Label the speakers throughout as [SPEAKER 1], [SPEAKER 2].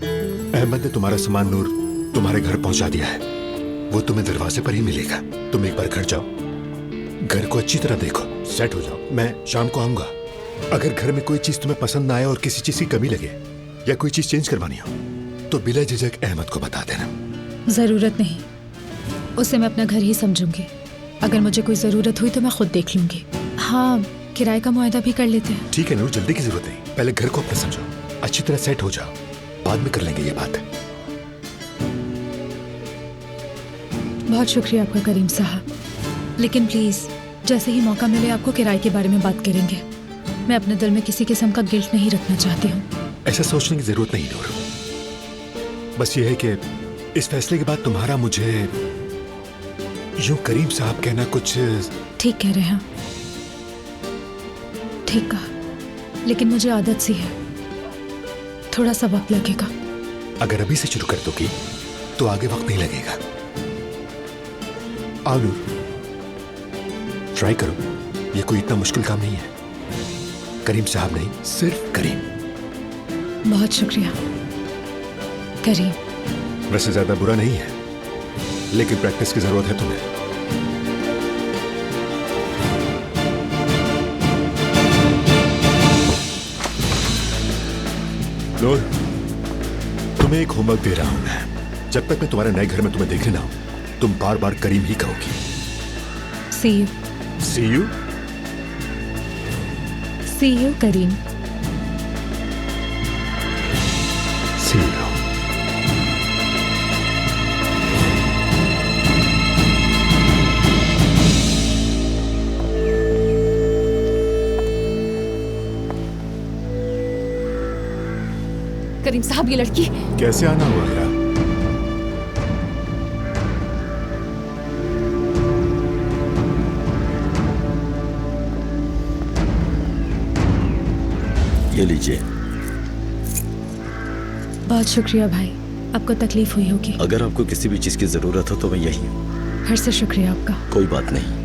[SPEAKER 1] अहमद ने तुम्हारा सामान नूर तुम्हारे घर पहुंचा दिया है। वो तुम्हें दरवाजे पर ही मिलेगा। तुम एक बार घर जाओ, घर को अच्छी तरह देखो, सेट हो जाओ। मैं शाम को आऊंगा। अगर घर में कोई चीज तुम्हें पसंद ना आए और किसी चीज की कमी लगे या कोई चीज चेंज करवानी हो तो बिला झिझक अहमद को बता देना।
[SPEAKER 2] जरूरत नहीं, उसे मैं अपना घर ही समझूंगी। अगर मुझे कोई जरूरत हुई तो मैं खुद देख लूंगी। हाँ, किराए का मुआयदा भी कर लेते हैं।
[SPEAKER 1] ठीक है नूर, जल्दी की जरूरत नहीं। पहले घर को अपना समझो, अच्छी तरह सेट हो जाओ, बाद में कर लेंगे ये बात।
[SPEAKER 2] बहुत शुक्रिया आपका करीम साहब, लेकिन प्लीज जैसे ही मौका मिले आपको किराए के बारे में बात करेंगे। मैं अपने दिल में किसी किस्म का गिल्ट नहीं रखना चाहती हूँ।
[SPEAKER 1] ऐसा सोचने की जरूरत नहीं नूर। बस ये है कि इस फैसले के बाद तुम्हारा मुझे यूं करीम साहब कहना कुछ।
[SPEAKER 2] ठीक कह रहे हैं, ठीक कहा, लेकिन मुझे आदत सी है, थोड़ा सा वक्त लगेगा।
[SPEAKER 1] अगर अभी से शुरू कर दोगी तो आगे वक्त नहीं लगेगा। आओ नूर, ट्राई करो, ये कोई इतना मुश्किल काम नहीं है। करीम साहब नहीं, सिर्फ करीम।
[SPEAKER 2] बहुत शुक्रिया करीम।
[SPEAKER 1] वैसे ज्यादा बुरा नहीं है, लेकिन प्रैक्टिस की जरूरत है तुम्हें। नूर, तुम्हें एक होमवर्क दे रहा हूं मैं। जब तक मैं तुम्हारे नए घर में तुम्हें देखने ना हूं तुम बार बार करीम ही कहोगी।
[SPEAKER 2] See you.
[SPEAKER 1] See you?
[SPEAKER 2] See you Karim.
[SPEAKER 1] See you.
[SPEAKER 2] Karim साहब, ये लड़की
[SPEAKER 1] कैसे आना हुआ मेरा?
[SPEAKER 3] ये लीजिए।
[SPEAKER 2] बहुत शुक्रिया भाई, आपको तकलीफ हुई होगी।
[SPEAKER 3] अगर आपको किसी भी चीज की जरूरत हो तो मैं यही हूँ।
[SPEAKER 2] फिर से शुक्रिया आपका।
[SPEAKER 3] कोई बात नहीं।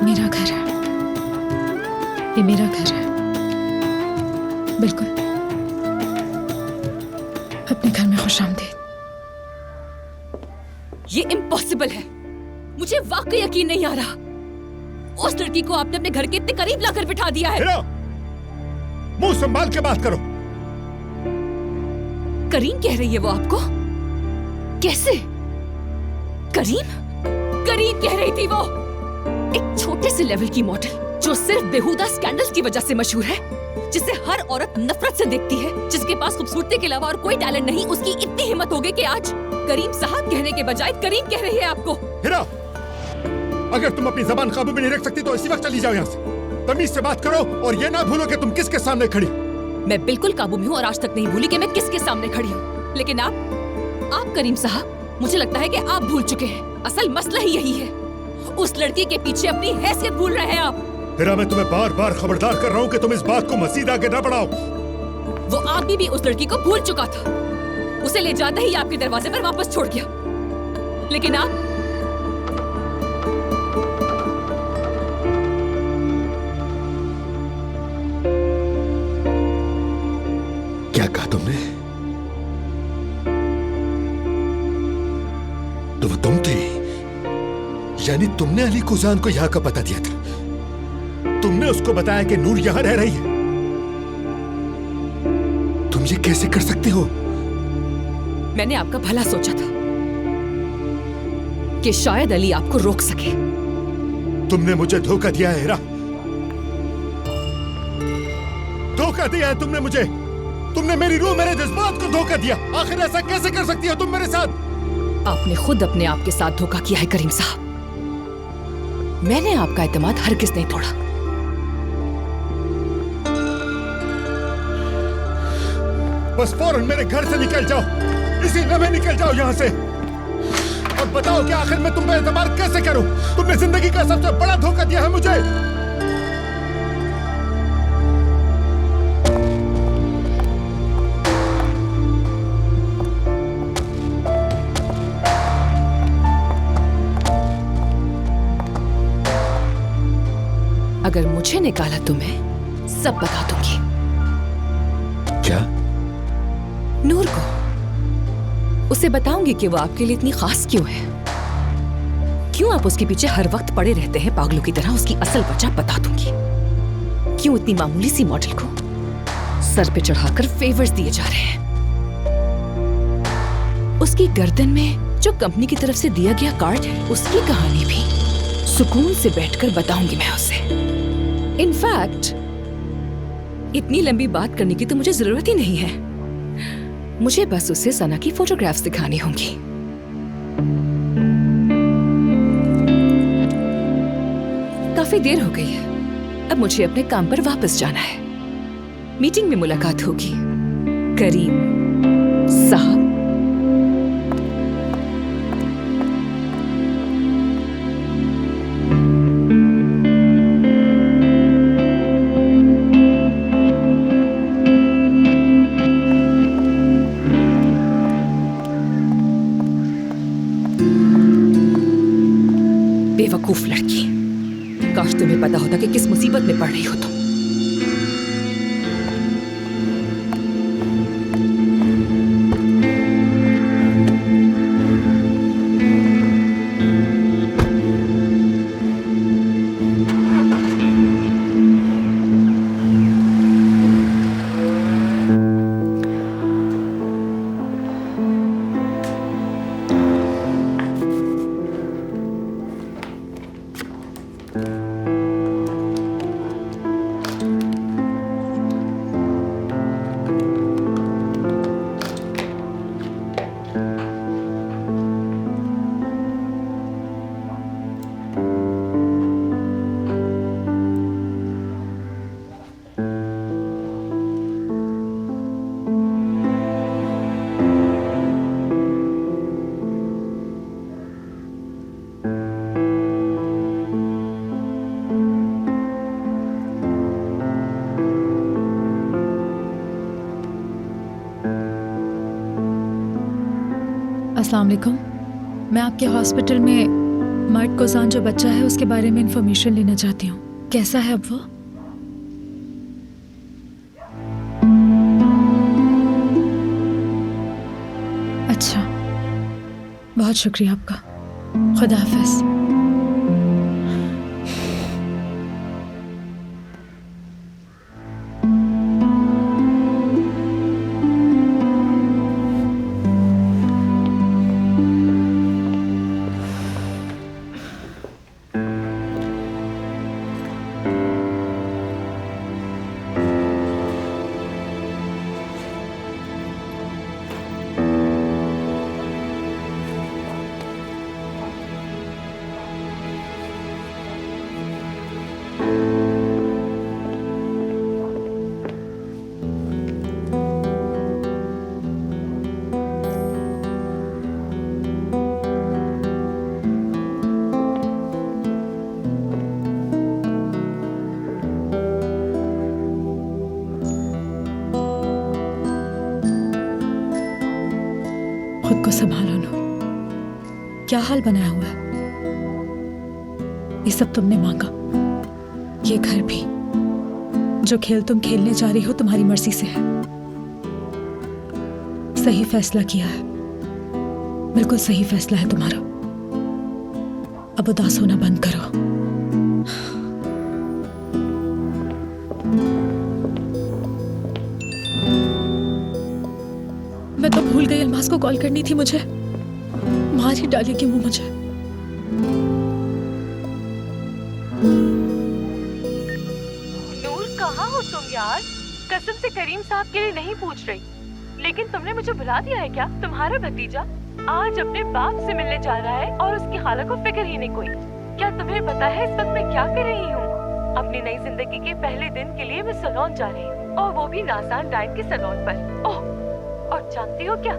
[SPEAKER 2] मेरा घर है, ये मेरा घर है। बिल्कुल, अपने घर में खुशामदीद।
[SPEAKER 4] ये इम्पॉसिबल है। मुझे वाकई यकीन नहीं आ रहा। उस लड़की को आपने अपने घर के इतने करीब लाकर बिठा दिया है।
[SPEAKER 1] हिरा, मुंह संभाल के बात करो।
[SPEAKER 4] करीम कह रही है वो आपको? कैसे? करीम? करीम कह रही थी वो, एक छोटे से लेवल की मॉडल जो सिर्फ बेहुदा स्कैंडल्स की वजह से मशहूर है, जिसे हर औरत नफरत से देखती है, जिसके पास खूबसूरती के अलावा और कोई टैलेंट नहीं, उसकी इतनी हिम्मत हो गई कि आज करीम साहब कहने के बजाय करीम कह रही है आपको।
[SPEAKER 1] हिरा, अगर तुम अपनी जबान काबू में नहीं रख सकती तो इसी वक्त चली जाओ यहाँ से। तमीज से बात करो और ये ना भूलो कि तुम किसके सामने खड़ी।
[SPEAKER 4] मैं बिल्कुल काबू में हूँ और आज तक नहीं भूली कि मैं किसके सामने खड़ी हूँ। लेकिन आप करीम साहब, मुझे लगता है कि आप भूल चुके हैं। असल मसला ही यही है, उस लड़की के पीछे अपनी हैसियत भूल रहे हैं आप।
[SPEAKER 1] हिरा, मैं तुम्हें बार बार खबरदार कर रहा हूँ कि तुम इस बात को मजीद आगे न बढ़ाओ।
[SPEAKER 4] वो आदमी भी उस लड़की को भूल चुका था। उसे ले जाते ही आपके दरवाजे पर वापस छोड़ गया। लेकिन आप
[SPEAKER 1] क्या कहा तुमने? तो वो तुम थी, यानी तुमने अली कुजान को यहाँ का पता दिया था। तुमने उसको बताया कि नूर यहां रह रही है। तुम ये कैसे कर सकते हो?
[SPEAKER 4] मैंने आपका भला सोचा था कि शायद अली आपको रोक सके।
[SPEAKER 1] तुमने मुझे धोखा दिया है हिरा, धोखा दिया है तुमने मुझे। तुमने मेरी रूह, मेरे जज्बात को धोखा दिया। आखिर ऐसा कैसे कर सकती हो तुम मेरे साथ?
[SPEAKER 4] आपने खुद अपने आप के साथ धोखा किया है करीम साहब। मैंने आपका एतमाद हरगिज नहीं तोड़ा।
[SPEAKER 1] बस फौरन मेरे घर से निकल जाओ, इसी लम्हे निकल जाओ यहाँ से। और बताओ कि आखिर मैं तुम पे एतबार कैसे करूं? तुमने जिंदगी का सबसे बड़ा धोखा दिया है मुझे।
[SPEAKER 4] अगर मुझे निकाला तो मैं सब बता दूंगी।
[SPEAKER 1] क्या?
[SPEAKER 4] नूर को। उसे बताऊंगी कि वो आपके लिए इतनी खास क्यों है, क्यों आप उसके पीछे हर वक्त पड़े रहते हैं पागलों की तरह। उसकी असल वजह बता दूंगी, क्यों इतनी मामूली सी मॉडल को सर पे चढ़ाकर फेवर्स दिए जा रहे हैं। उसकी गर्दन में जो कंपनी की तरफ से दिया गया कार्ड है, उसकी कहानी भी सुकून से बैठकर बताऊंगी मैं उसे। इनफैक्ट इतनी लंबी बात करने की तो मुझे जरूरत ही नहीं है। मुझे बस उसे सना की फोटोग्राफ्स दिखानी होंगी। काफी देर हो गई है, अब मुझे अपने काम पर वापस जाना है। मीटिंग में मुलाकात होगी करीम साहब। बेवकूफ लड़की, काश तुम्हें पता होता कि किस मुसीबत में पड़ रही हो तुम।
[SPEAKER 2] अस्सलाम वालेकुम। मैं आपके हॉस्पिटल में मर्द कोजान जो बच्चा है उसके बारे में इंफॉर्मेशन लेना चाहती हूँ। कैसा है अब वो? अच्छा, बहुत शुक्रिया आपका। खुदा हाफिज। खुद को संभालो नूर। क्या हाल बनाया हुआ है? ये सब तुमने मांगा, ये घर भी। जो खेल तुम खेलने जा रही हो तुम्हारी मर्जी से है। सही फैसला किया है, बिल्कुल सही फैसला है तुम्हारा। अब उदास होना बंद करो। मैं तो भूल गई अलमास को कॉल करनी थी मुझे। मार ही डालेगी वो मुझे।
[SPEAKER 5] नूर कहाँ हो तुम यार? कसम से करीम साहब के लिए नहीं पूछ रही, लेकिन तुमने मुझे भुला दिया है क्या? तुम्हारा भतीजा आज अपने बाप से मिलने जा रहा है और उसकी हालत को फिक्र ही नहीं कोई। क्या तुम्हें पता है इस वक्त मैं क्या कर रही हूँ? अपनी नई जिंदगी के पहले दिन के लिए मैं सैलून जा रही हूँ, और वो भी नासान डाइट के सैलून पर। ओह, और जानती हो क्या,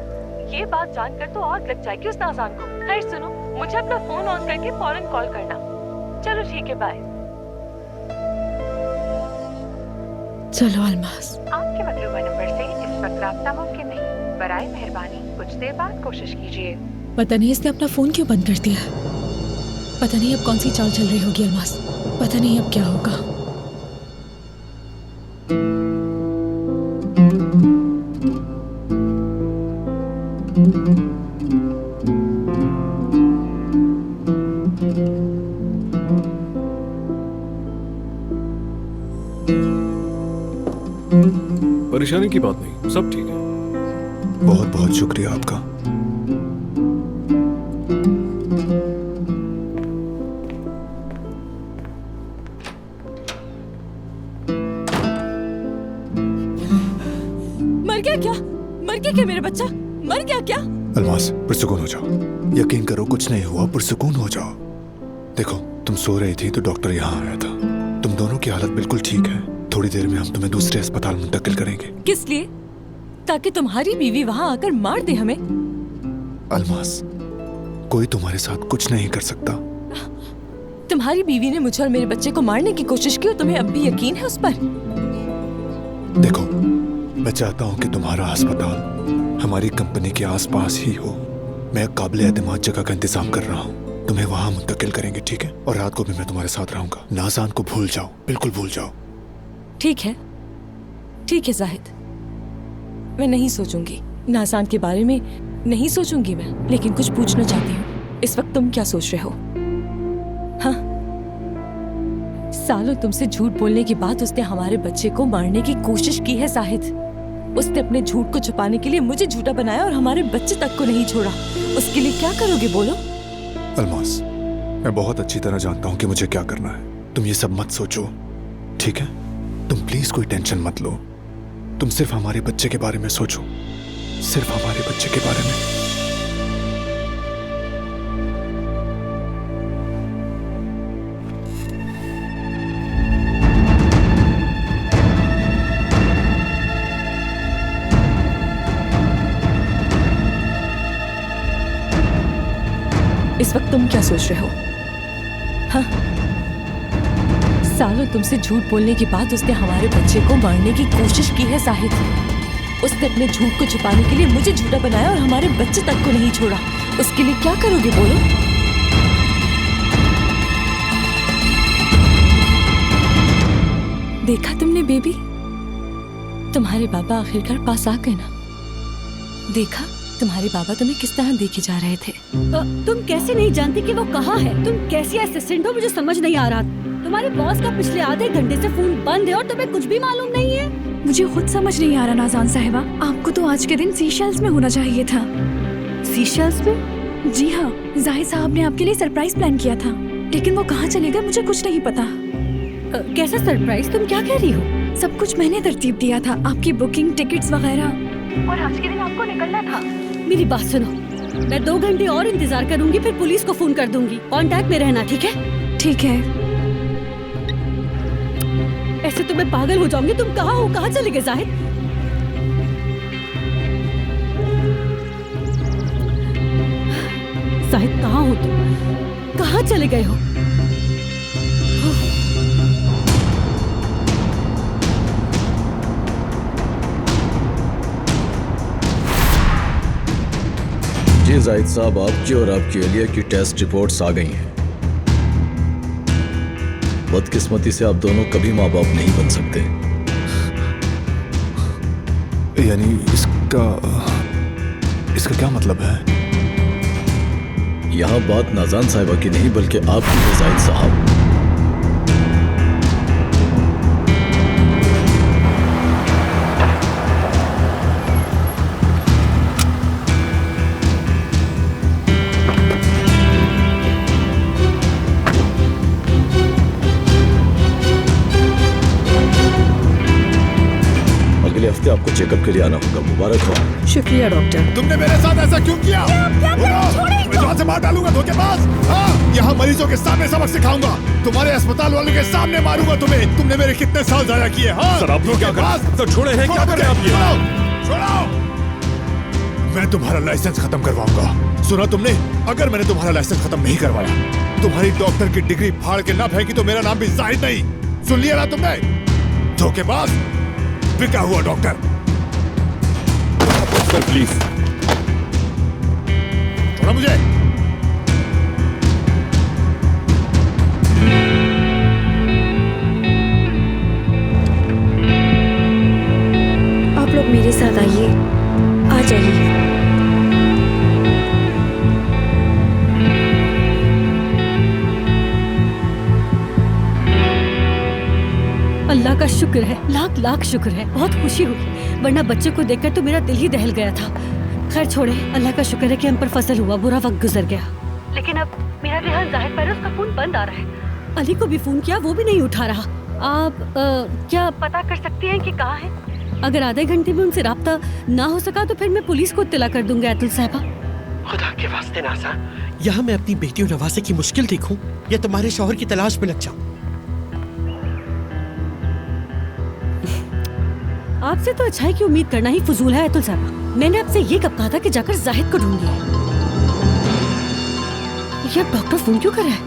[SPEAKER 5] ये बात जानकर तो आग लग जाएगी उस नासान को। खैर सुनो, मुझे अपना फोन ऑन करके फौरन कॉल करना। चलो ठीक है, बाय।
[SPEAKER 2] चलो अलमास।
[SPEAKER 5] आपके मतलूबा नंबर से इस वक्त राब्ता मुमकिन नहीं। बराए मेहरबानी कुछ देर बाद कोशिश कीजिए।
[SPEAKER 2] पता नहीं इसने अपना फोन क्यों बंद कर दिया है। पता नहीं अब कौन सी चाल चल रही होगी अलमास। पता नहीं अब क्या होगा।
[SPEAKER 6] परेशानी की बात नहीं, सब ठीक है।
[SPEAKER 1] बहुत बहुत शुक्रिया आपका।
[SPEAKER 4] मर गया क्या? मर गया क्या मेरा बच्चा? मर गया क्या?
[SPEAKER 1] अलमास, पुरसुकून हो जाओ। यकीन करो कुछ नहीं हुआ, पुरसुकून हो जाओ। देखो, तुम सो रही थी तो डॉक्टर यहाँ आया था। तुम दोनों की हालत बिल्कुल ठीक है। थोड़ी देर में हम तुम्हें दूसरे अस्पताल मुंतकिल करेंगे।
[SPEAKER 4] किस लिए? ताकि तुम्हारी बीवी वहाँ आकर मार दे हमें?
[SPEAKER 1] अलमास, कोई तुम्हारे साथ कुछ नहीं कर सकता।
[SPEAKER 4] तुम्हारी बीवी ने मुझे और मेरे बच्चे को मारने की कोशिश की और तुम्हें अब भी यकीन है उस पर?
[SPEAKER 1] देखो, मैं चाहता हूँ कि तुम्हारा अस्पताल हमारी कंपनी के आसपास ही हो। मैं काबिल एतमाद जगह का इंतजाम कर रहा हूँ। तुम्हें वहाँ मुंतकिल करेंगे, ठीक है? और रात को भी मैं तुम्हारे साथ रहूंगा। नाज़ान को भूल जाओ, बिल्कुल भूल जाओ।
[SPEAKER 4] ठीक है, ठीक है जाहिद, मैं नहीं सोचूंगी। नाज़ान के बारे में नहीं सोचूंगी मैं। लेकिन कुछ पूछना चाहती हूँ, इस वक्त तुम क्या सोच रहे हो? हाँ, सालों तुमसे झूठ बोलने के बाद उसने हमारे बच्चे को मारने की कोशिश की है जाहिद। उसने अपने झूठ को छुपाने के लिए मुझे झूठा बनाया और हमारे बच्चे तक को नहीं छोड़ा। उसके लिए क्या करोगे बोलो?
[SPEAKER 1] अलमास, मैं बहुत अच्छी तरह जानता हूँ कि मुझे क्या करना है। तुम ये सब मत सोचो, ठीक है? तुम प्लीज कोई टेंशन मत लो। तुम सिर्फ हमारे बच्चे के बारे में सोचो, सिर्फ हमारे बच्चे के बारे में।
[SPEAKER 4] इस वक्त तुम क्या सोच रहे हो? हाँ, सालों तुमसे झूठ बोलने के बाद उसने हमारे बच्चे को मारने की कोशिश की है जाहिद। उसने अपने झूठ को छुपाने के लिए मुझे झूठा बनाया और हमारे बच्चे तक को नहीं छोड़ा। उसके लिए क्या करोगे बोलो? देखा तुमने बेबी, तुम्हारे बाबा आखिरकार पास आ गए ना। देखा,
[SPEAKER 2] तुम्हारे बाबा तुम्हें किस तरह देखे जा रहे थे?
[SPEAKER 7] तुम कैसे नहीं जानती कि वो कहाँ है? तुम कैसी असिस्टेंट हो, मुझे समझ नहीं आ रहा। तुम्हारे बॉस का पिछले आधे घंटे से फोन बंद है और तुम्हें कुछ भी मालूम नहीं है।
[SPEAKER 2] मुझे खुद समझ नहीं आ रहा नाज़ान साहिबा, आपको तो आज के दिन सीशेल्स में होना चाहिए था।
[SPEAKER 7] सीशेल्स में?
[SPEAKER 2] जी हाँ, जाहिद साहब ने आपके लिए सरप्राइज प्लान किया था, लेकिन वो कहाँ चले गए मुझे कुछ नहीं पता।
[SPEAKER 7] कैसा सरप्राइज? तुम क्या कह रही हो?
[SPEAKER 2] सब कुछ मैंने तरतीब दिया था, आपकी बुकिंग, टिकट्स वगैरह।
[SPEAKER 5] और आज के दिन आपको निकलना था।
[SPEAKER 7] मेरी बात सुनो, मैं 2 घंटे और इंतजार करूंगी, फिर पुलिस को फोन कर दूंगी। कांटेक्ट में रहना, ठीक है?
[SPEAKER 2] ठीक है।
[SPEAKER 7] ऐसे तो मैं पागल हो जाऊंगी। तुम कहाँ हो? कहाँ चले गए जाहिद? जाहिद कहाँ हो तुम? कहाँ चले गए हो?
[SPEAKER 3] जी जाहिद साहब, आपकी और आपकी एलिया की टेस्ट रिपोर्ट्स आ गई हैं। बदकिस्मती से आप दोनों कभी माँ बाप नहीं बन सकते।
[SPEAKER 6] यानी इसका क्या मतलब है?
[SPEAKER 3] यहाँ बात नाज़ान साहिबा की नहीं बल्कि आपकी है जाहिद साहब। अगले हफ्ते आपको चेकअप के लिए आना होगा। मुबारक हो।
[SPEAKER 2] शुक्रिया डॉक्टर।
[SPEAKER 1] तुमने मेरे साथ ऐसा क्यों किया? मैं जान से मार डालूंगा धोखेबाज। हाँ, यहाँ मरीजों के सामने सबक सिखाऊंगा। तुम्हारे अस्पताल वालों के सामने मारूंगा तुम्हें। तुमने मेरे कितने साल जाया किए? हाँ,
[SPEAKER 6] सर, आप लोग क्या कर रहे हैं? सर, छोड़े हैं, क्या कर रहे हैं आप ये?
[SPEAKER 1] छोड़ो। मैं तुम्हारा लाइसेंस खत्म करवाऊंगा। सुना तुमने? अगर मैंने तुम्हारा लाइसेंस खत्म नहीं करवाया, तुम्हारी डॉक्टर की डिग्री फाड़ के ना फेंकी तो मेरा नाम भी जाहिद नहीं। सुन लिया ना तुमने? धोखेबाज, बिका हुआ डॉक्टर।
[SPEAKER 6] Sir please.
[SPEAKER 1] छोड़ा मुझे।
[SPEAKER 2] आप लोग मेरे साथ आइए, आ जाइए।
[SPEAKER 7] अल्लाह का शुक्र है, लाख लाख शुक्र है। बहुत खुशी हुई, वरना बच्चे को देखकर तो मेरा दिल ही दहल गया था। खैर छोड़े, अल्लाह का शुक्र है कि हम पर फसल हुआ, बुरा वक्त गुजर गया। लेकिन अब मेरा ध्यान जाहिद पर है, उसका फोन बंद आ रहा है। अली को भी फोन किया, वो भी नहीं उठा रहा। आप क्या पता कर सकती हैं कि कहाँ है? अगर आधे घंटे में उनसे राब्ता ना हो सका तो फिर मैं पुलिस को इत्तला कर दूंगा। ऐतुल साहिबा,
[SPEAKER 8] खुदा के वास्ते नाज़ा, यहाँ मैं अपनी बेटी और नवासे की मुश्किल देखूं या तुम्हारे शौहर की तलाश में लग जाऊं?
[SPEAKER 7] आपसे तो अच्छाई की उम्मीद करना ही फजूल है। ऐतुल साहिबा, मैंने आपसे ये कब कहा था कि जाकर जाहिद को ढूंढिए। ये अब डॉक्टर फोन क्यों कर रहा है?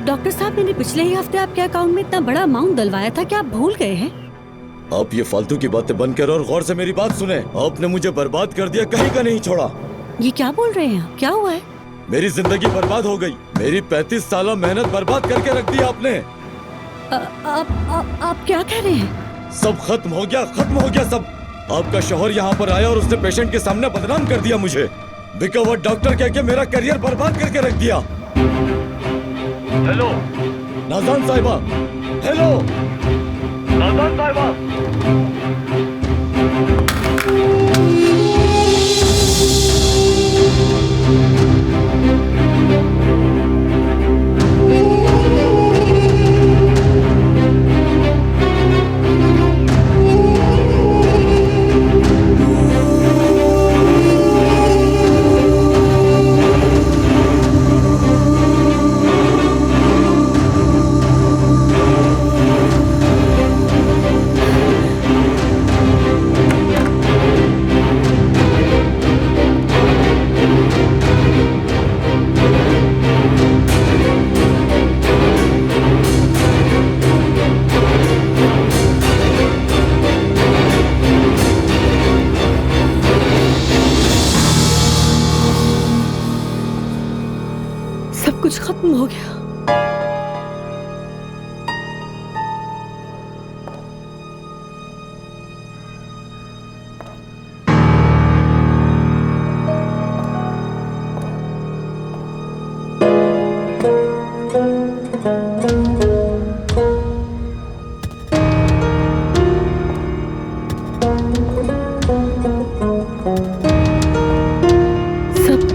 [SPEAKER 7] डॉक्टर साहब, मैंने पिछले ही हफ्ते आपके अकाउंट में इतना बड़ा अमाउंट डलवाया था, क्या आप भूल गए हैं?
[SPEAKER 3] आप ये फालतू की बातें बंद करो और गौर से मेरी बात सुने। आपने मुझे बर्बाद कर दिया, कहीं का नहीं छोड़ा।
[SPEAKER 7] ये क्या बोल रहे हैं? क्या हुआ है?
[SPEAKER 3] मेरी जिंदगी बर्बाद हो गई। मेरी 35 साल मेहनत बर्बाद करके रख दी आपने।
[SPEAKER 7] आप क्या कह रहे हैं?
[SPEAKER 3] सब खत्म हो गया, खत्म हो गया सब। आपका शौहर यहाँ पर आया और उसने पेशेंट के सामने बदनाम कर दिया मुझे। बिका हुआ डॉक्टर कह के मेरा करियर बर्बाद करके रख दिया। हेलो नाज़ान साहिबा, हेलो नाज़ान साहिबा।
[SPEAKER 7] सब कुछ खत्म हो गया। सब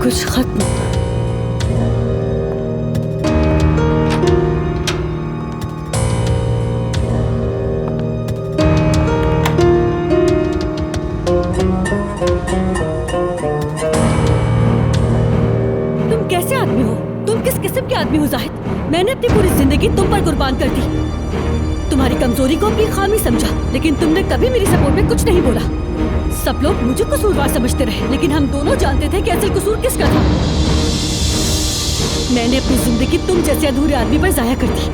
[SPEAKER 7] कुछ खत्म। तुम कैसे आदमी हो? तुम किस किस्म के आदमी हो जाहिद? मैंने अपनी पूरी जिंदगी तुम पर कुर्बान कर दी। तुम्हारी कमजोरी को अपनी खामी समझा, लेकिन तुमने कभी मेरी सपोर्ट में कुछ नहीं बोला। सब लोग मुझे कसूरवार समझते रहे, लेकिन हम दोनों जानते थे कि असल कसूर किसका था। मैंने अपनी जिंदगी तुम जैसे अधूरे आदमी पर जाया कर दी।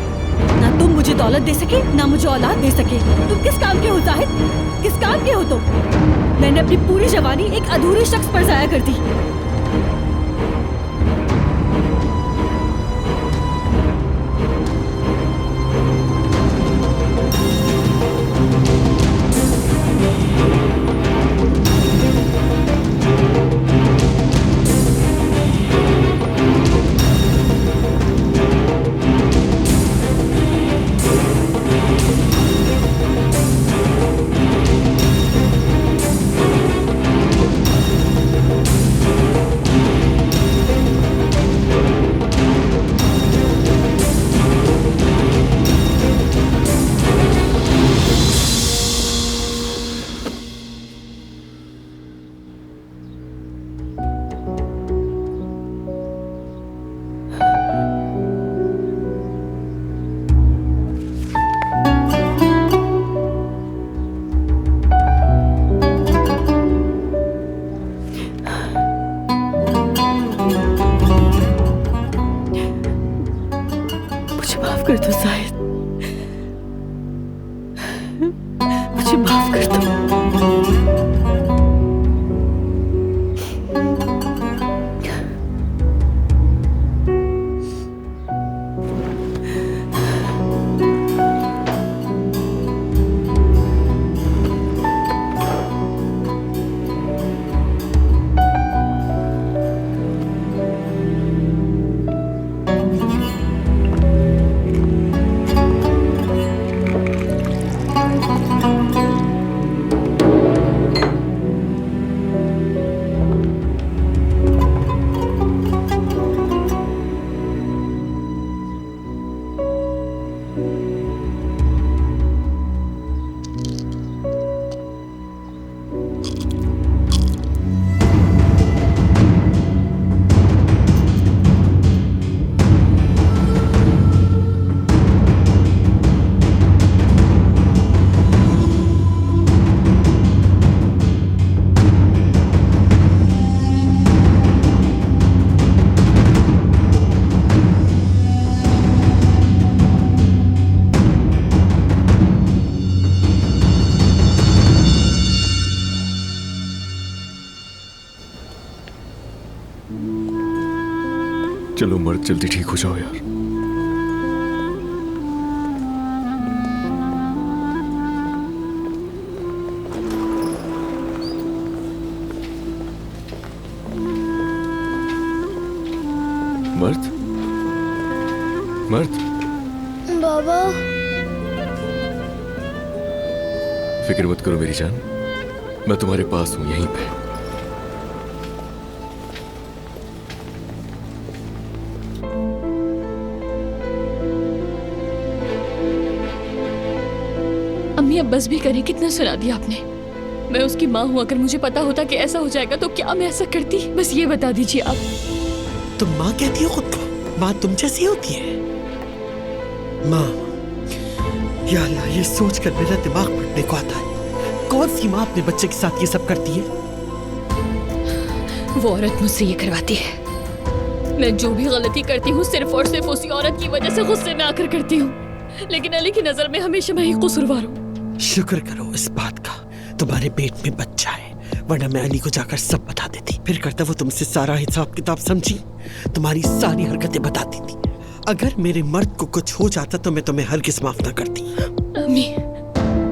[SPEAKER 7] ना तुम मुझे दौलत दे सके, ना मुझे औलाद दे सके। तुम किस काम के हो जाहिद? किस काम के हो तुम? मैंने अपनी पूरी जवानी एक अधूरे शख्स पर जाया कर दी। माफ कर दो जाहिद, मुझे माफ कर दो।
[SPEAKER 6] चलो मर्द, जल्दी ठीक हो जाओ यार। मर्द, मर्द।
[SPEAKER 9] बाबा,
[SPEAKER 6] फिक्र मत करो मेरी जान, मैं तुम्हारे पास हूं, यहीं पे।
[SPEAKER 4] अम्मी अब बस भी करें, कितना सुना दिया आपने। मैं उसकी माँ हूँ, अगर मुझे पता होता कि ऐसा हो जाएगा तो क्या मैं ऐसा करती? बस ये बता दीजिए आप।
[SPEAKER 8] तुम माँ कहती हो खुद को? माँ तुम जैसी होती है? माँ, या अल्लाह, ये सोचकर मेरा दिमाग फटने को आता है। कौन सी माँ अपने बच्चे के साथ ये सब करती है?
[SPEAKER 4] वो औरत मुझसे ये करवाती है। मैं जो भी गलती करती हूँ सिर्फ और सिर्फ उसी औरत की वजह से गुस्से में आकर करती हूँ, लेकिन अली की नजर में हमेशा मैं ही कसूरवार हूँ।
[SPEAKER 8] शुक्र करो इस बात का तुम्हारे पेट में बच्चा है, वरना मैं अली को जाकर सब बता देती। फिर करता वो तुमसे सारा हिसाब किताब समझी, तुम्हारी सारी हरकतें बताती थी। अगर मेरे मर्द को कुछ हो जाता तो मैं तुम्हें हरगिज़ माफ न करती।
[SPEAKER 4] अम्मी,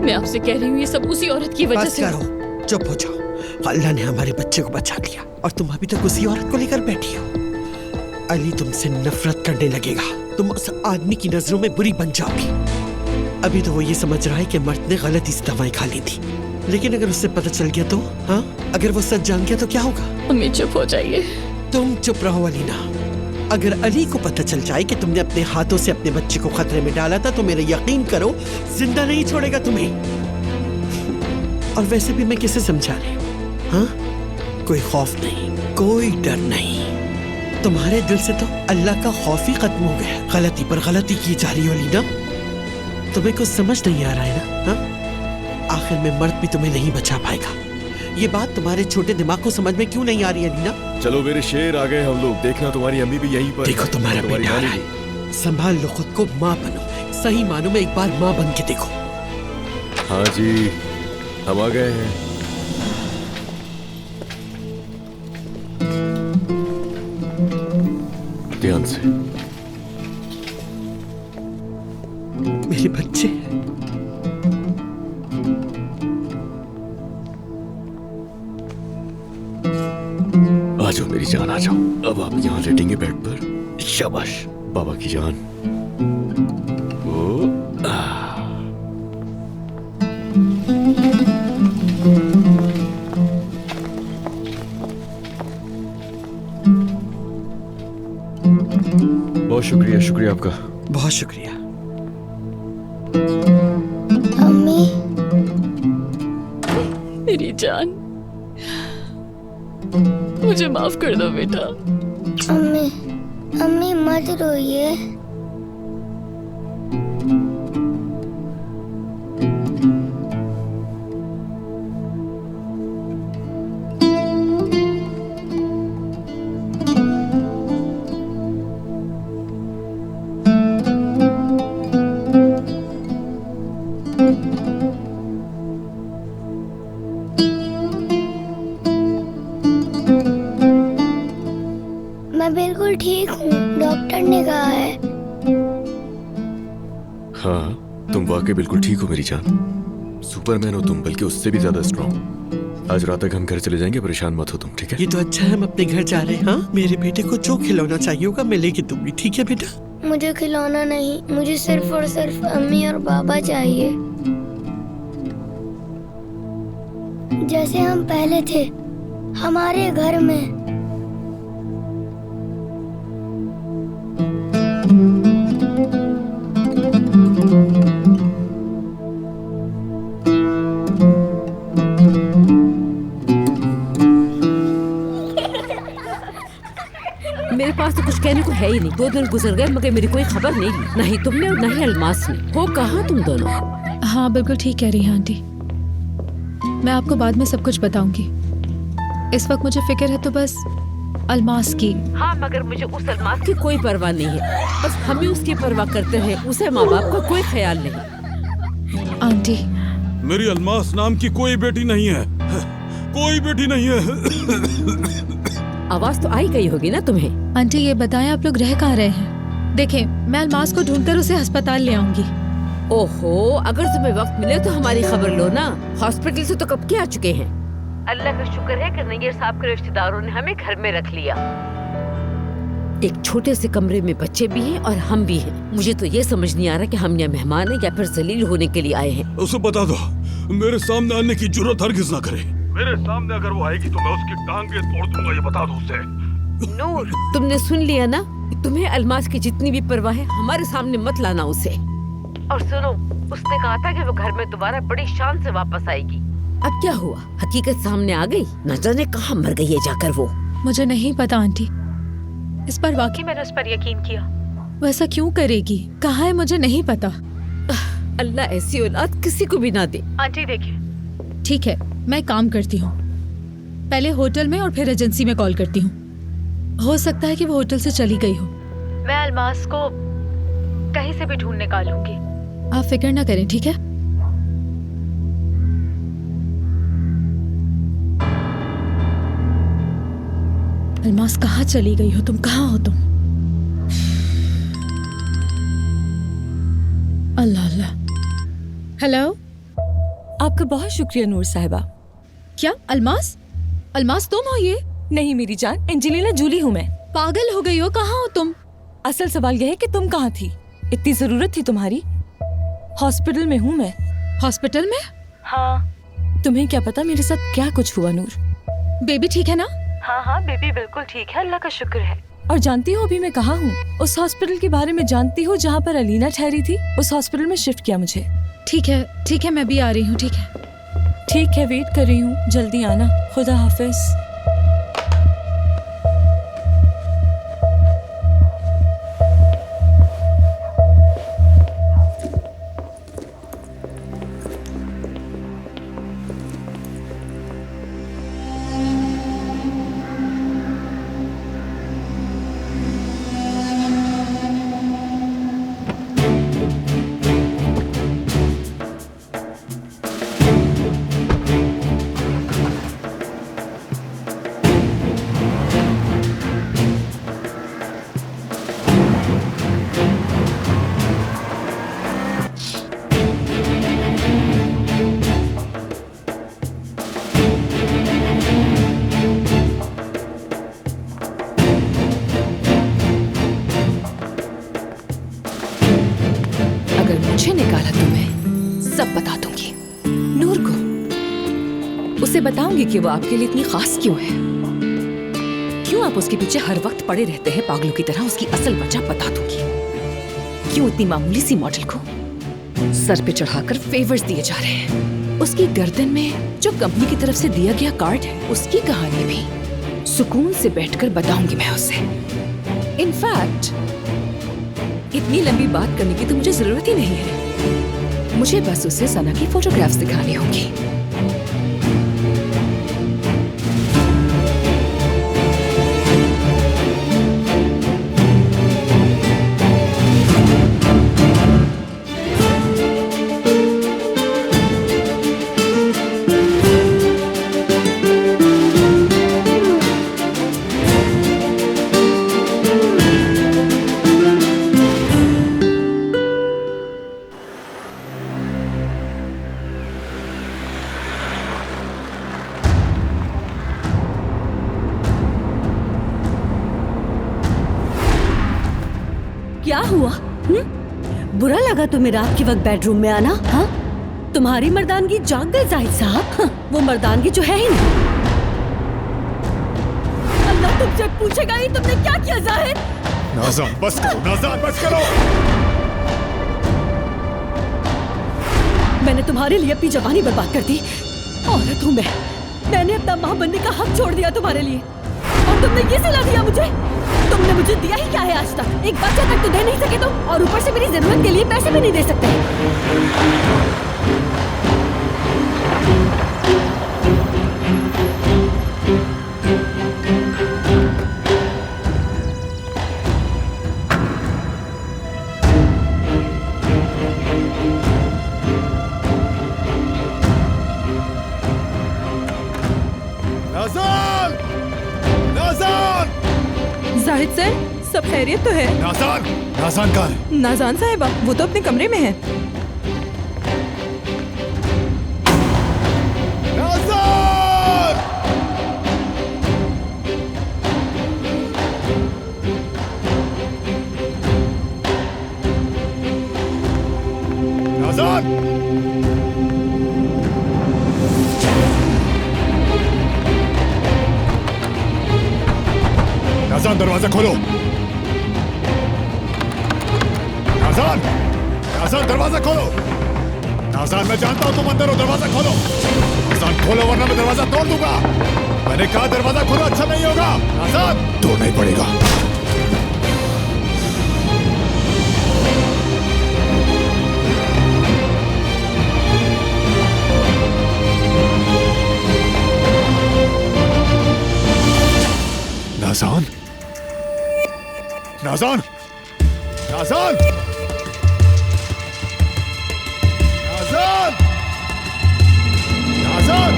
[SPEAKER 4] मैं आपसे कह रही हूँ ये सब उसी औरत की वजह से।
[SPEAKER 8] करो, चुप हो जाओ। अल्लाह ने हमारे बच्चे को बचा लिया और तुम अभी तक उसी औरत को लेकर बैठी हो। अली तुमसे नफरत करने लगेगा, तुम उस आदमी की नजरों में बुरी बन जाओगी। अभी तो वो ये समझ रहा है कि मर्द ने गलती से दवाई खा ली थी, लेकिन अगर उससे पता चल गया तो, हाँ, अगर वो सच जान गया तो क्या होगा?
[SPEAKER 2] मम्मी चुप हो जाइए।
[SPEAKER 8] तुम चुप रहो अलीना। अगर अली को पता चल जाए कि तुमने अपने हाथों से अपने बच्चे को खतरे में डाला था तो मेरा यकीन करो जिंदा नहीं छोड़ेगा तुम्हें। और वैसे भी मैं किसे समझा रही हूँ, हाँ? कोई खौफ नहीं, कोई डर नहीं। तुम्हारे दिल से तो अल्लाह का खौफ ही खत्म हो गया। गलती पर गलती की जा रही हो अलीना, तुम्हें कुछ समझ नहीं आ रहा है ना? हाँ? आखिर में मर्द भी तुम्हें नहीं बचा पाएगा। ये बात तुम्हारे छोटे दिमाग को समझ में क्यों नहीं आ रही है अलीना?
[SPEAKER 6] चलो मेरे शेर, आ गए हम लोग। देखना तुम्हारी अम्मी भी यहीं पर।
[SPEAKER 8] देखो तुम्हारा बेटा आ रहा है, संभाल लो खुद को, माँ बनो। सही मानो में एक बार माँ बन के देखो।
[SPEAKER 6] हाँ जी, हम आ गए हैं। ध्यान से।
[SPEAKER 8] मेरे बच्चे,
[SPEAKER 6] आ जाओ मेरी जान, आ जाओ। अब आप यहाँ लेटेंगे बेड पर। शाबाश बाबा की जान। ओ, बहुत शुक्रिया, शुक्रिया आपका।
[SPEAKER 8] बहुत शुक्रिया।
[SPEAKER 9] अम्मी,
[SPEAKER 2] मेरी जान, मुझे माफ कर दो बेटा।
[SPEAKER 9] अम्मी, अम्मी मत रोइए। मैं बिल्कुल ठीक हूँ, डॉक्टर ने कहा है।
[SPEAKER 6] हाँ, तुम वाकई बिल्कुल ठीक हो मेरी जान। सुपरमैन हो तुम, बल्कि उससे भी ज्यादा स्ट्रॉन्ग। आज रात तक हम घर चले जाएंगे, परेशान मत हो तुम, ठीक है?
[SPEAKER 8] ये तो अच्छा है हम अपने घर जा रहे हैं। हाँ, मेरे बेटे को जो खिलौना चाहिए होगा मैं लेके दूंगी, ठीक है बेटा?
[SPEAKER 9] मुझे खिलौना नहीं, मुझे सिर्फ और सिर्फ अम्मी और बाबा चाहिए, जैसे हम पहले थे हमारे घर में।
[SPEAKER 7] मेरे पास तो कुछ कहने को है ही नहीं। 2 दिन गुजर गए मगर मेरी कोई खबर नहीं ली, ना ही तुमने और ना ही अलमास ने। हो कहाँ तुम दोनों?
[SPEAKER 2] हाँ बिल्कुल ठीक कह रही हैं आंटी, मैं आपको बाद में सब कुछ बताऊंगी। इस वक्त मुझे फिक्र है तो बस अलमास की।
[SPEAKER 7] हाँ, मगर मुझे उस अलमास की कोई परवाह नहीं है। बस हमें उसकी परवाह करते हैं, उसे माँ बाप का कोई ख्याल नहीं।
[SPEAKER 2] आंटी,
[SPEAKER 10] मेरी अलमास नाम की कोई बेटी नहीं है, कोई बेटी नहीं है।
[SPEAKER 7] आवाज तो आई गई होगी ना तुम्हें।
[SPEAKER 2] आंटी ये बताएं आप लोग रह कहाँ रहे हैं? देखें, मैं अलमास को ढूंढकर उसे अस्पताल ले आऊंगी।
[SPEAKER 7] ओहो, अगर तुम्हें वक्त मिले तो हमारी खबर लो ना। हॉस्पिटल से तो कब के आ चुके हैं। अल्लाह का शुक्र है कि नैयर साहब के रिश्तेदारों ने हमें घर में रख लिया। एक छोटे से कमरे में बच्चे भी हैं और हम भी हैं। मुझे तो ये समझ नहीं आ रहा कि हम यहाँ मेहमान हैं या फिर जलील होने के लिए आए हैं।
[SPEAKER 10] उसे बता दो मेरे सामने आने की जरूरत हरगिज ना करे। मेरे सामने अगर वो आएगी तो मैं उसकी टांगे तोड़ दूंगा, ये बता दो उसे।
[SPEAKER 7] नूर, तुमने सुन लिया ना? तुम्हें अलमास की जितनी भी परवाह है हमारे सामने मत लाना उसे। और सुनो, उसने कहा था कि वो घर में दोबारा बड़ी शान से वापस आएगी। अब क्या हुआ? हकीकत सामने आ गई। न जाने कहाँ मर गई है जाकर वो।
[SPEAKER 2] मुझे नहीं पता आंटी, इस पर वाकई मैंने उस पर यकीन किया। वैसा क्यों करेगी? कहाँ है मुझे नहीं पता।
[SPEAKER 7] अल्लाह ऐसी औलाद किसी को भी ना दे।
[SPEAKER 2] आंटी देखिए, ठीक है मैं काम करती हूँ, पहले होटल में और फिर एजेंसी में कॉल करती हूँ। हो सकता है कि वो होटल से चली गई हो। मैं अलमास को कहीं से भी ढूंढ निकालूंगी, आप फिक्र ना करें, ठीक है? अलमास कहाँ चली गई हो तुम? कहाँ हो तुम? अल्लाह अल्लाह। हेलो,
[SPEAKER 11] आपका बहुत शुक्रिया नूर साहिबा।
[SPEAKER 2] क्या अलमास? अलमास तुम हो? ये
[SPEAKER 11] नहीं मेरी जान, एंजेलिना जूली हूँ मैं।
[SPEAKER 2] पागल हो गई हो? कहाँ हो तुम?
[SPEAKER 11] असल सवाल यह है कि तुम कहाँ थी? इतनी जरूरत थी तुम्हारी? हॉस्पिटल में हूँ मैं।
[SPEAKER 2] हॉस्पिटल में?
[SPEAKER 5] हाँ।
[SPEAKER 11] तुम्हें क्या पता मेरे साथ क्या कुछ हुआ नूर?
[SPEAKER 2] बेबी ठीक है ना?
[SPEAKER 5] हाँ हाँ, बेबी बिल्कुल ठीक है, अल्लाह का शुक्र है।
[SPEAKER 11] और जानती हो अभी मैं कहाँ हूँ? उस हॉस्पिटल के बारे में जानती हो जहाँ पर अलीना ठहरी थी? उस हॉस्पिटल में शिफ्ट किया मुझे।
[SPEAKER 2] ठीक है, मैं भी आ रही हूँ। ठीक है,
[SPEAKER 11] वेट कर रही हूँ, जल्दी आना। खुदा हाफिज।
[SPEAKER 4] मुझे निकाला तो मैं सब बता दूंगी नूर को। उसे बताऊंगी कि वो आपके लिए इतनी खास क्यों है, क्यों आप उसके पीछे हर वक्त पड़े रहते हैं पागलों की तरह। उसकी असल वजह बता दूंगी, क्यों इतनी मामूली सी मॉडल को सर पे चढ़ाकर फेवर्स दिए जा रहे हैं। उसकी गर्दन में जो कंपनी की तरफ से दिया गया कार्ड है, उसकी कहानी भी सुकून से बैठकर बताऊंगी मैं उसे। इनफैक्ट इतनी लंबी बात करने की तो मुझे जरूरत ही नहीं है, मुझे बस उसे सना की फोटोग्राफ्स दिखानी होंगी।
[SPEAKER 7] क्या हुआ? बुरा लगा तुम्हें रात के वक्त बेडरूम में आना? हाँ, तुम्हारी मर्दानगी जाग गई जाहिद साहब। हाँ, वो मर्दानगी जो है ही नहीं। अल्लाह तुमसे पूछेगा ही तुमने क्या किया जाहिद।
[SPEAKER 1] नाज़ान बस करो, नाज़ान बस करो।
[SPEAKER 7] मैंने तुम्हारे लिए अपनी जवानी बर्बाद कर दी। औरत हूँ मैंने अपना माँ बनने का हक छोड़ दिया तुम्हारे लिए, और तुमने ये सिला दिया मुझे। तुमने मुझे दिया ही क्या है आज तक? एक बच्चा तक तो दे नहीं सके तुम, और ऊपर से मेरी जरूरत के लिए पैसे भी नहीं दे सकते।
[SPEAKER 1] नाज़ान! नाज़ान!
[SPEAKER 2] जाहिद सर, सब खैरियत तो है?
[SPEAKER 1] नाज़ान! नाज़ान कहाँ है?
[SPEAKER 2] नाज़ान साहिबा, वो तो अपने कमरे में है।
[SPEAKER 1] नाज़ान! नाज़ान! नाज़ान दरवाजा खोलो। नाज़ान! नाज़ान दरवाजा खोलो। नाज़ान मैं जानता हूँ तुम अंदर हो, दरवाजा खोलो। नाज़ान खोलो वरना मैं दरवाजा तोड़ दूंगा। मैंने कहा दरवाजा खोलो, अच्छा नहीं होगा। नाज़ान तोड़ना ही पड़ेगा। Nazan! Nazan! Nazan! Nazan! Nazan!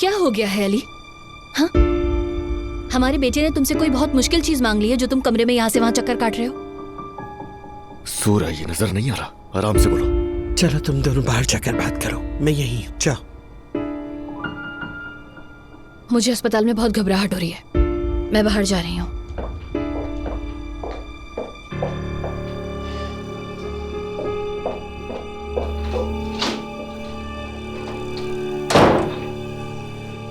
[SPEAKER 4] क्या हो गया है अली? हाँ, हमारे बेटे ने तुमसे कोई बहुत मुश्किल चीज मांग ली है जो तुम कमरे में यहाँ से वहाँ चक्कर काट रहे हो?
[SPEAKER 6] सो रहा है, ये नजर नहीं आ रहा। आराम से बोलो।
[SPEAKER 8] चलो तुम दोनों बाहर जाकर बात करो, मैं यहीं हूँ, जाओ।
[SPEAKER 4] मुझे अस्पताल में बहुत घबराहट हो रही है, मैं बाहर जा रही हूँ।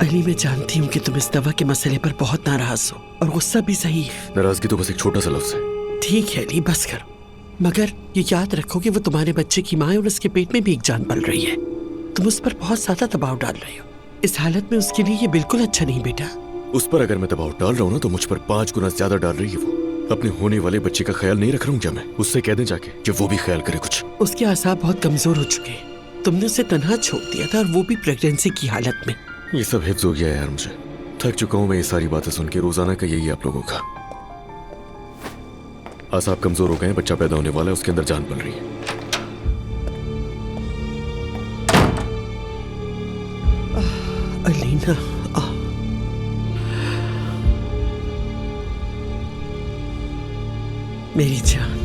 [SPEAKER 8] अली, मैं जानती हूँ कि तुम इस दवा के मसले पर बहुत नाराज हो और गुस्सा भी सही है।
[SPEAKER 6] नाराजगी तो बस एक छोटा सा लफ्ज है।
[SPEAKER 8] ठीक है अली, बस करो, मगर ये याद रखो कि वो तुम्हारे बच्चे की माँ है और उसके पेट में भी एक जान पल रही है। तुम उस पर बहुत ज्यादा दबाव डाल रहे हो। इस हालत में उसके लिए ये बिल्कुल अच्छा नहीं बेटा।
[SPEAKER 6] उस पर अगर मैं दबाव डाल रहा हूँ ना तो मुझ पर 5 गुना ज्यादा डाल रही है वो। अपने होने वाले बच्चे का ख्याल नहीं रख रहा हूँ क्या मैं? उससे कह दें जाके कि वो भी ख्याल करे कुछ।
[SPEAKER 8] उसके आसाब बहुत कमजोर हो चुके हैं। तुमने उसे तन्हा छोड़ दिया था और वो भी प्रेगनेंसी की हालत में।
[SPEAKER 6] ये सब हिफ्ज हो गया है यार, मुझे थक चुका हूँ मैं ये सारी बातें सुन के। रोजाना का यही आप लोगों का। आसाब कमजोर हो गए हैं, बच्चा पैदा होने वाला है, उसके अंदर जान पल रही है।
[SPEAKER 8] अलीना, मेरी जान,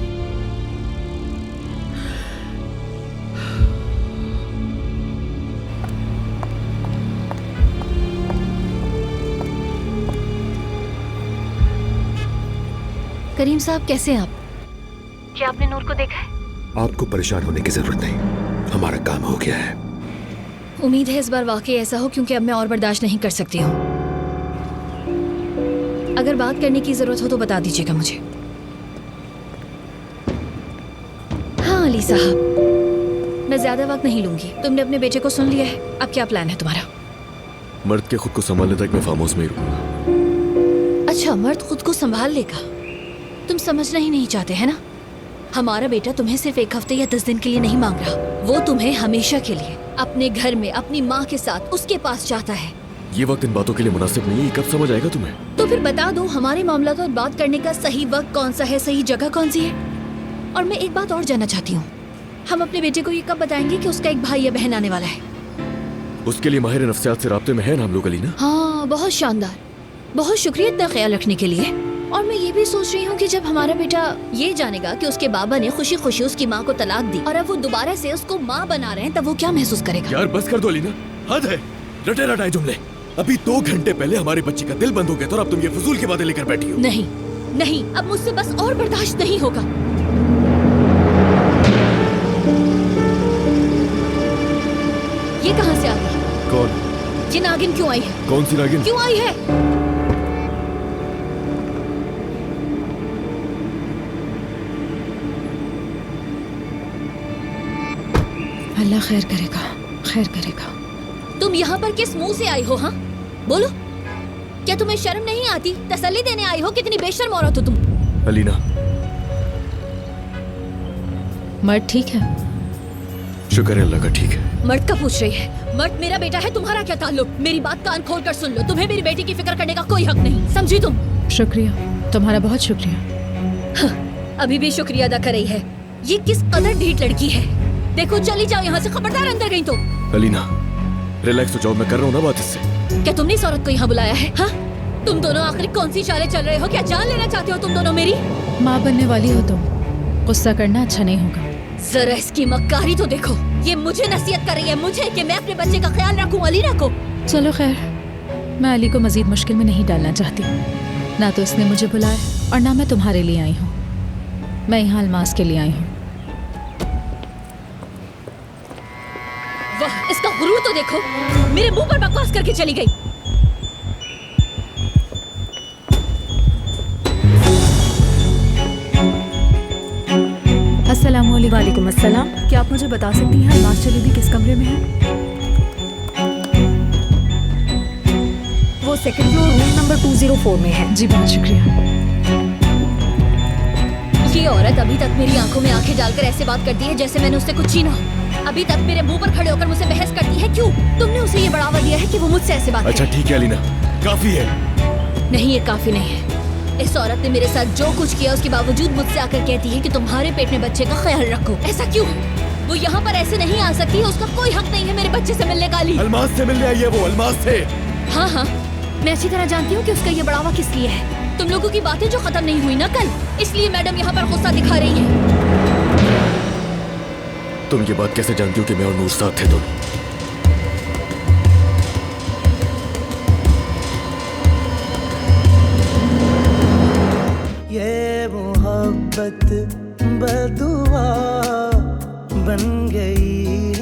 [SPEAKER 4] करीम साहब कैसे हैं आप? क्या आपने नूर को देखा है?
[SPEAKER 1] आपको परेशान होने की जरूरत नहीं, हमारा काम हो गया है।
[SPEAKER 4] उम्मीद है इस बार वाकई ऐसा हो, क्योंकि अब मैं और बर्दाश्त नहीं कर सकती हूँ। अगर बात करने की जरूरत हो तो बता दीजिएगा मुझे। हाँ अली साहब, मैं ज्यादा वक्त नहीं लूंगी। तुमने अपने बेटे को सुन लिया है, अब क्या प्लान है तुम्हारा?
[SPEAKER 6] मर्द के खुद को संभालने तक मैं फार्म हाउस में ही रुकूंगा।
[SPEAKER 4] अच्छा, मर्द खुद को संभाल लेगा? तुम समझना ही नहीं चाहते है ना? हमारा बेटा तुम्हें सिर्फ 1 हफ्ते या 10 दिन के लिए नहीं मांग रहा, वो तुम्हें हमेशा के लिए अपने घर में अपनी माँ के साथ उसके पास चाहता है।
[SPEAKER 6] ये वक्त इन बातों के लिए मुनासिब नहीं है, कब समझ आएगा तुम्हें?
[SPEAKER 4] तो फिर बता दो हमारे मामला तो बात करने का सही वक्त कौन सा है, सही जगह कौन सी है। और मैं एक बात और जानना चाहती हूँ, हम अपने बेटे को ये कब बताएंगे कि उसका एक भाई या बहन आने वाला है?
[SPEAKER 6] उसके लिए माहिर नफ्सियात से राब्ते में है ना हम लोग अलीना।
[SPEAKER 4] हाँ, बहुत शानदार, बहुत शुक्रिया इतना ख्याल रखने के लिए। और मैं ये भी सोच रही हूँ कि जब हमारा बेटा ये जानेगा कि उसके बाबा ने खुशी खुशी उसकी माँ को तलाक दी और अब वो दोबारा से उसको माँ बना रहे हैं, तब वो क्या महसूस करेगा?
[SPEAKER 6] यार बस कर दो अलीना, हद है। रटे रटाए जुमले। अभी 2 घंटे पहले हमारे बच्चे का दिल बंद हो गया था और अब तुम ये फजूल की बातें लेकर बैठी हो।
[SPEAKER 4] नहीं नहीं, अब मुझसे बस और बर्दाश्त नहीं होगा। ये कहाँ से आ गई?
[SPEAKER 6] कौन?
[SPEAKER 4] ये नागिन क्यों आई है?
[SPEAKER 6] कौन सी नागिन?
[SPEAKER 4] क्यों आई है?
[SPEAKER 2] अल्लाह खैर करेगा, खैर करेगा।
[SPEAKER 4] तुम यहाँ पर किस मुंह से आई हो? हाँ बोलो, क्या तुम्हें शर्म नहीं आती? तसल्ली देने आई हो? कितनी बेशर्म औरत हो तुम।
[SPEAKER 6] अलीना,
[SPEAKER 2] मर्द ठीक है?
[SPEAKER 6] शुक्र है अल्लाह का ठीक है।
[SPEAKER 4] मर्द का पूछ रही है? मर्द मेरा बेटा है, तुम्हारा क्या ताल्लुक? मेरी बात कान खोल कर सुन लो, तुम्हें मेरी बेटी की फिक्र करने का कोई हक नहीं, समझी तुम?
[SPEAKER 2] शुक्रिया, तुम्हारा बहुत शुक्रिया।
[SPEAKER 4] हाँ, अभी भी शुक्रिया अदा कर रही है। ये किस कदर ढीठ लड़की है। देखो चली जाओ यहाँ से, खबरदार अंदर गई तो।
[SPEAKER 6] अलीना रिलैक्स हो जाओ, मैं कर रहा हूँ ना बात इससे।
[SPEAKER 4] क्या तुमने इस औरत को यहाँ बुलाया है? हाँ, तुम दोनों आखिर कौन सी चालें चल रहे हो? क्या जान लेना चाहते हो तुम दोनों मेरी?
[SPEAKER 2] माँ बनने वाली हो तुम, गुस्सा करना अच्छा नहीं होगा।
[SPEAKER 4] जरा इसकी मक्कारी तो देखो, ये मुझे नसीहत कर रही है, मुझे, कि मैं अपने बच्चे का ख्याल रखूं अलीना को।
[SPEAKER 2] चलो खैर, मैं अली को मजीद मुश्किल में नहीं डालना चाहती। ना तो इसने मुझे बुलाया और ना मैं तुम्हारे लिए आई हूँ। मैं यहाँ अलमास के लिए आई हूँ।
[SPEAKER 4] वाह, इसका गुरूर तो देखो, मेरे मुंह पर बकवास करके चली गई।
[SPEAKER 11] वालेकुम अस्सलाम। क्या आप मुझे बता सकती हैं अलमास दीदी किस कमरे में है? वो सेकंड फ्लोर रूम नंबर 204 में है।
[SPEAKER 2] जी बहुत शुक्रिया।
[SPEAKER 4] ये औरत अभी तक मेरी आंखों में आंखें डालकर ऐसे बात करती है जैसे मैंने उससे कुछ छीना हो। अभी तक मेरे मुंह पर खड़े होकर मुझसे बहस करती है। क्यों? तुमने उसे ये बढ़ावा दिया है कि वो मुझसे ऐसे बात
[SPEAKER 6] अच्छा ठीक है अलीना, काफी है।
[SPEAKER 4] नहीं, ये काफी नहीं है। इस औरत ने मेरे साथ जो कुछ किया उसके बावजूद मुझसे आकर कहती है कि तुम्हारे पेट में बच्चे का ख्याल रखो। ऐसा क्यों? वो यहाँ पर ऐसे नहीं आ सकती है, उसका कोई हक नहीं है मेरे बच्चे से मिलने का।
[SPEAKER 6] अलमास से मिलने आई है वो, अलमास से।
[SPEAKER 4] हाँ हाँ, मैं अच्छी तरह जानती हूँ कि उसका ये बढ़ावा किस लिए है। तुम लोगों की बातें जो खत्म नहीं हुई ना कल, इसलिए मैडम यहाँ पर गुस्सा दिखा रही है।
[SPEAKER 6] तुम ये बात कैसे जानती हो कि मैं और नूर साथ थे दोनों?
[SPEAKER 12] ये मोहब्बत बदुआ बन गई